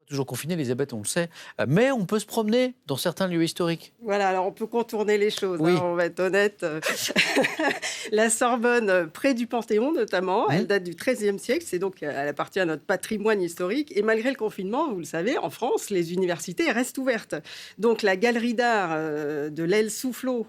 Toujours confiné, Elisabeth, on le sait, mais on peut se promener dans certains lieux historiques. Voilà, alors on peut contourner les choses, Oui. on va être honnête. La Sorbonne, près du Panthéon notamment, elle date du XIIIe siècle, c'est donc, elle appartient à notre patrimoine historique. Et malgré le confinement, vous le savez, en France, les universités restent ouvertes. Donc la galerie d'art de l'aile Soufflot,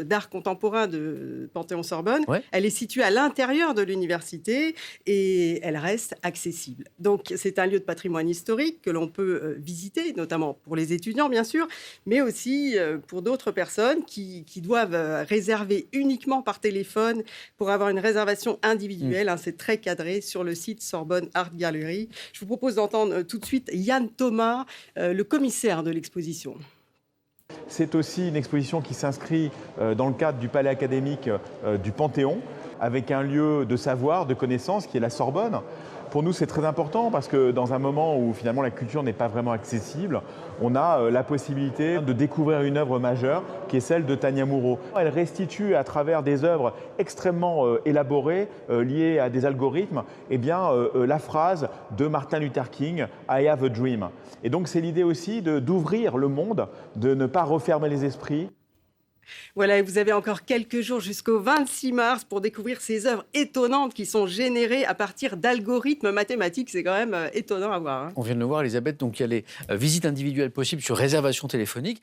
d'art contemporain de Panthéon-Sorbonne, Ouais. elle est située à l'intérieur de l'université et elle reste accessible. Donc c'est un lieu de patrimoine historique que l'on peut visiter, notamment pour les étudiants bien sûr, mais aussi pour d'autres personnes qui doivent réserver uniquement par téléphone pour avoir une réservation individuelle. C'est très cadré sur le site Sorbonne Art Gallery. Je vous propose d'entendre tout de suite Yann Thomas, le commissaire de l'exposition. C'est aussi une exposition qui s'inscrit dans le cadre du palais académique du Panthéon, avec un lieu de savoir, de connaissance qui est la Sorbonne. Pour nous, c'est très important parce que dans un moment où finalement la culture n'est pas vraiment accessible, on a la possibilité de découvrir une œuvre majeure qui est celle de Tania Moreau. Elle restitue à travers des œuvres extrêmement élaborées, liées à des algorithmes, la phrase de Martin Luther King, « I have a dream ». Et donc c'est l'idée aussi d'ouvrir le monde, de ne pas refermer les esprits. Voilà, et vous avez encore quelques jours jusqu'au 26 mars pour découvrir ces œuvres étonnantes qui sont générées à partir d'algorithmes mathématiques. C'est quand même étonnant à voir. On vient de le voir, Elisabeth, donc il y a les visites individuelles possibles sur réservation téléphonique.